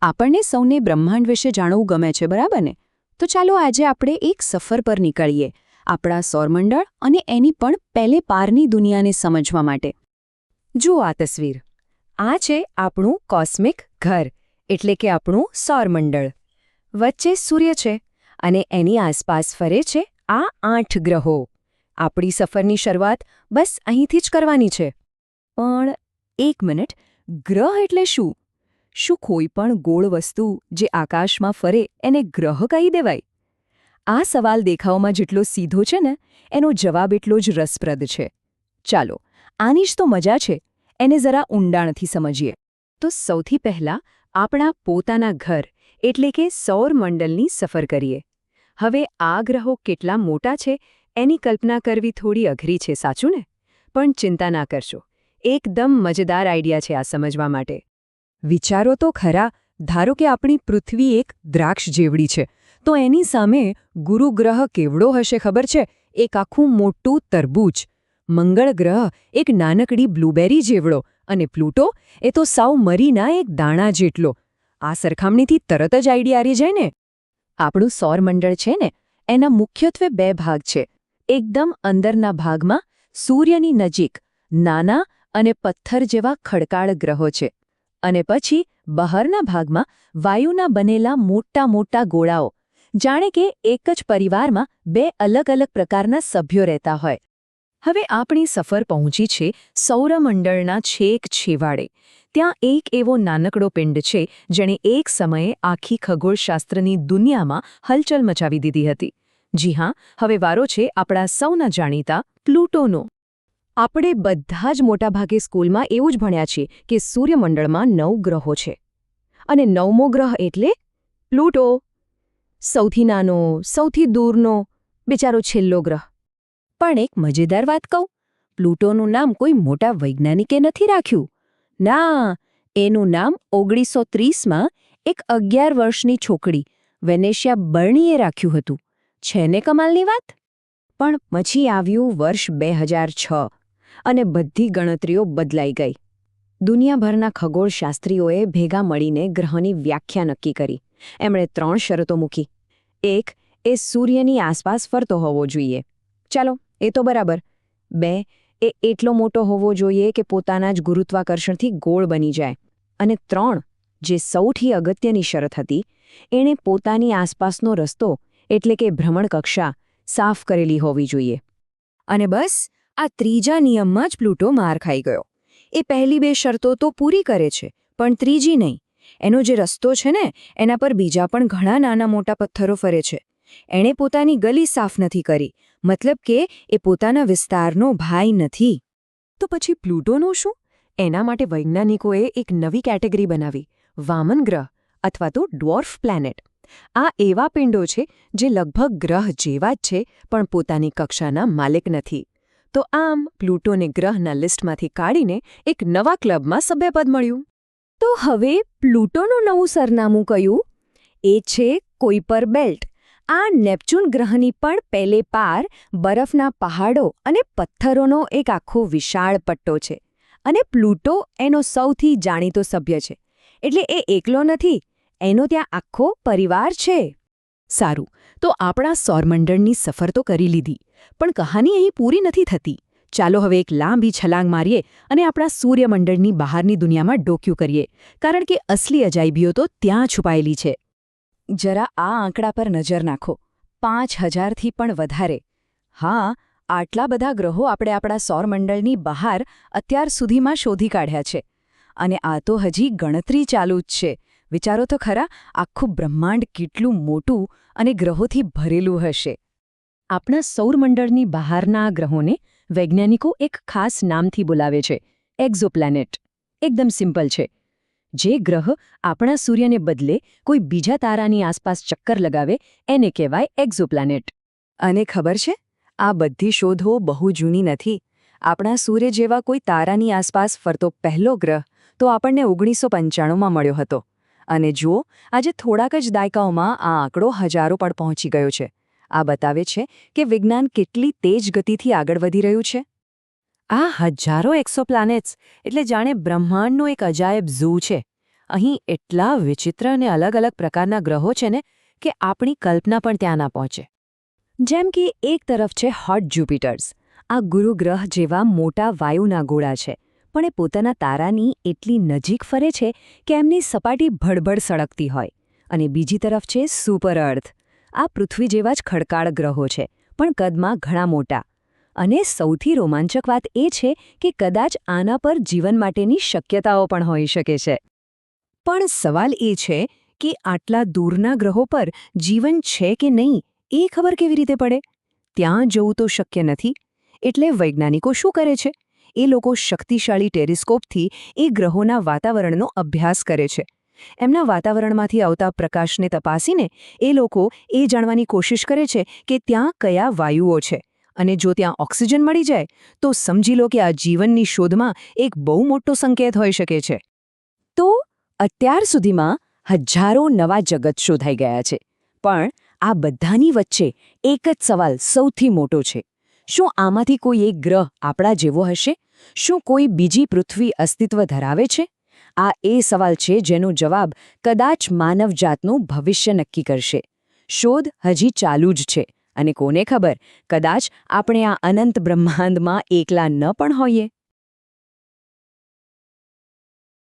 આપણને સૌને બ્રહ્માંડ વિશે જાણવું ગમે છે, બરાબર ને? તો ચાલો આજે આપણે એક સફર પર નીકળીએ, આપણા સૌરમંડળ અને એની પણ પહેલે પારની દુનિયાને સમજવા માટે. જુઓ આ તસવીર. આ છે આપણું કોસ્મિક ઘર, એટલે કે આપણું સૌરમંડળ. વચ્ચે સૂર્ય છે અને એની આસપાસ ફરે છે આ 8 ગ્રહો. આપણી સફરની શરૂઆત બસ અહીંથી જ કરવાની છે. પણ એક મિનિટ, ગ્રહ એટલે શું? શું કોઈ પણ ગોળ વસ્તુ જે આકાશમાં ફરે એને ગ્રહ કહી દેવાય? આ સવાલ દેખાવમાં જેટલો સીધો છે ને, એનો જવાબ એટલો જ રસપ્રદ છે. ચાલો, આની જ તો મજા છે, એને જરા ઊંડાણથી સમજીએ. તો સૌથી પહેલાં આપણા પોતાના ઘર એટલે કે સૌરમંડળની સફર કરીએ. હવે આ ગ્રહો કેટલા મોટા છે એની કલ્પના કરવી થોડી અઘરી છે, સાચું ને? પણ ચિંતા ના કરશો, એકદમ મજેદાર આઈડિયા છે આ સમજવા માટે. વિચારો તો ખરા, ધારો કે આપણી પૃથ્વી એક દ્રાક્ષ જેવડી છે, તો એની સામે ગુરુ ગ્રહ કેવડો હશે ખબર છે? એક આખું મોટું તરબૂચ. મંગળ ગ્રહ એક નાનકડી બ્લૂબેરી જેવડો, અને પ્લુટો એ તો સાવ મરીના એક દાણા જેટલો. આ સરખામણીથી તરત જ આઈડિયા આવી જાય ને. આપણું સૌરમંડળ છે ને, એના મુખ્યત્વે 2 ભાગ છે. એકદમ અંદરના ભાગમાં સૂર્યની નજીક નાના અને પથ્થર જેવા ખડકાળ ગ્રહો છે, અને પછી બહારના ભાગમાં વાયુના બનેલા મોટા મોટા ગોળાઓ, જાણે કે એક જ પરિવારમાં 2 અલગ અલગ પ્રકારના સભ્યો રહેતા હોય. હવે આપણી સફર પહોંચી છે સૌરમંડળના છેક છેવાડે. ત્યાં એક એવો નાનકડો પિંડ છે જેણે એક સમયે આખી ખગોળશાસ્ત્રની દુનિયામાં હલચલ મચાવી દીધી હતી. જી હા, હવે વારો છે આપણા સૌના જાણીતા પ્લુટોનો. આપણે બધા જ મોટાભાગે સ્કૂલમાં એવું જ ભણ્યા છીએ કે સૂર્યમંડળમાં 9 ગ્રહો છે. અને 9મો ગ્રહ એટલે પ્લુટો. સૌથી નાનો, સૌથી દૂરનો, બિચારો છેલ્લો ગ્રહ. પણ એક મજેદાર વાત કહું, પ્લુટોનું નામ કોઈ મોટા વૈજ્ઞાનિકે નથી રાખ્યું. ના, એનું નામ 1930માં એક 11 વર્ષની છોકરી વેનેશિયા બર્નીએ રાખ્યું હતું. છે ને કમાલની વાત? પણ પછી આવ્યું વર્ષ 2006 અને બધી ગણતરીઓ બદલાઈ ગઈ. દુનિયાભરના ખગોળશાસ્ત્રીઓએ ભેગા મળીને ગ્રહની વ્યાખ્યા નક્કી કરી. એમણે 3 શરતો મૂકી. 1, એ સૂર્યની આસપાસ ફરતો હોવો જોઈએ. ચાલો, એ તો બરાબર. 2, એ એટલો મોટો હોવો જોઈએ કે પોતાના જ ગુરુત્વાકર્ષણથી ગોળ બની જાય. અને 3, જે સૌથી અગત્યની શરત હતી, એણે પોતાની આસપાસનો રસ્તો એટલે કે ભ્રમણકક્ષા સાફ કરેલી હોવી જોઈએ. અને બસ આ ત્રીજા નિયમમાં જ પ્લુટો માર ખાઈ ગયો. એ પહેલી 2 શરતો તો પૂરી કરે છે, પણ ત્રીજી નહીં. એનો જે રસ્તો છે ને, એના પર બીજા પણ ઘણા નાના મોટા પથ્થરો ફરે છે. એણે પોતાની ગલી સાફ નથી કરી, મતલબ કે એ પોતાના વિસ્તારનો ભાઈ નથી. તો પછી પ્લુટોનું શું? એના માટે વૈજ્ઞાનિકોએ એક નવી કેટેગરી બનાવી, વામન ગ્રહ અથવા તો ડ્વોર્ફ પ્લેનેટ. આ એવા પિંડો છે જે લગભગ ગ્રહ જેવા જ છે, પણ પોતાની કક્ષાના માલિક નથી. તો આમ પ્લુટોને ગ્રહના લિસ્ટમાંથી કાઢીને એક નવા ક્લબમાં સભ્યપદ મળ્યું. તો હવે પ્લુટોનું નવું સરનામું કયું? એ છે કુઈપર બેલ્ટ. આ નેપ્ચ્યુન ગ્રહની પણ પહેલે પાર બરફના પહાડો અને પથ્થરોનો એક આખો વિશાળ પટ્ટો છે. અને પ્લુટો એનો સૌથી જાણીતો સભ્ય છે. એટલે એ એકલો નથી, એનો ત્યાં આખો પરિવાર છે. સારું, તો આપણા સૌરમંડળની સફર તો કરી લીધી, પણ કહાની અહીં પૂરી નથી થતી. ચાલો હવે એક લાંબી છલાંગ મારીએ અને આપણા સૂર્યમંડળની બહારની દુનિયામાં ડોક્યું કરીએ, કારણ કે અસલી અજાયબીઓ તો ત્યાં છુપાયેલી છે. જરા આ આંકડા પર નજર નાખો. 5000થી પણ વધારે. હા, આટલા બધા ગ્રહો આપણે આપણા સૌરમંડળની બહાર અત્યાર સુધીમાં શોધી કાઢ્યા છે. અને આ તો હજી ગણતરી ચાલુ જ છે. વિચારો તો ખરા, આખું બ્રહ્માંડ કેટલું મોટું અને ગ્રહોથી ભરેલું હશે. આપણા સૌરમંડળની બહારના આ ગ્રહોને વૈજ્ઞાનિકો એક ખાસ નામથી બોલાવે છે, એક્ઝોપ્લેનેટ. એકદમ સિમ્પલ છે. જે ગ્રહ આપણા સૂર્યને બદલે કોઈ બીજા તારાની આસપાસ ચક્કર લગાવે એને કહેવાય એક્ઝોપ્લેનેટ. અને ખબર છે, આ બધી શોધો બહુ જૂની નથી. આપણા સૂર્ય જેવા કોઈ તારાની આસપાસ ફરતો પહેલો ગ્રહ તો આપણને 1995માં મળ્યો હતો. અને જુઓ, આજે થોડાક જ દાયકાઓમાં આ આંકડો હજારો પર પહોંચી ગયો છે. આ બતાવે છે કે વિજ્ઞાન કેટલી તેજ ગતિથી આગળ વધી રહ્યું છે. આ હજારો એક્સોપ્લેનેટ્સ એટલે જાણે બ્રહ્માંડનો એક અજાયબ ઝૂ છે. અહીં એટલા વિચિત્ર અને અલગ અલગ પ્રકારના ગ્રહો છે ને કે આપણી કલ્પના પણ ત્યાં ના પહોંચે. જેમ કે એક તરફ છે હોટ જ્યુપિટર્સ. આ ગુરુ ગ્રહ જેવા મોટા વાયુના ગોળા છે, પણ એ પોતાના તારાની એટલી નજીક ફરે છે કે એમની સપાટી ભડભડ સળગતી હોય. અને બીજી તરફ છે સુપર અર્થ. આ પૃથ્વી જેવા જ ખડકાળ ગ્રહો છે, પણ કદમાં ઘણા મોટા. અને સૌથી રોમાંચક વાત એ છે કે કદાચ આના પર જીવન માટેની શક્યતાઓ પણ હોઈ શકે છે. પણ સવાલ એ છે કે આટલા દૂરના ગ્રહો પર જીવન છે કે નહીં એ ખબર કેવી રીતે પડે? ત્યાં જવું તો શક્ય નથી. એટલે વૈજ્ઞાનિકો શું કરે છે? એ લોકો શક્તિશાળી ટેલિસ્કોપથી એ ગ્રહોના વાતાવરણનો અભ્યાસ કરે છે. એમના વાતાવરણમાંથી આવતા પ્રકાશને તપાસીને એ લોકો એ જાણવાની કોશિશ કરે છે કે ત્યાં કયા વાયુઓ છે. અને જો ત્યાં ઓક્સિજન મળી જાય તો સમજી લો કે આ જીવનની શોધમાં એક બહુ મોટો સંકેત હોઈ શકે છે. તો અત્યાર સુધીમાં હજારો નવા જગત શોધાઈ ગયા છે. પણ આ બધાની વચ્ચે એક જ સવાલ સૌથી મોટો છે. શું આમાંથી કોઈ એક ગ્રહ આપણા જેવો હશે? શું કોઈ બીજી પૃથ્વી અસ્તિત્વ ધરાવે છે? આ એ સવાલ છે જેનો જવાબ કદાચ માનવજાતનું ભવિષ્ય નક્કી કરશે. શોધ હજી ચાલુ જ છે. અને કોને ખબર, કદાચ આપણે આ અનંત બ્રહ્માંડમાં એકલા ન પણ હોઈએ.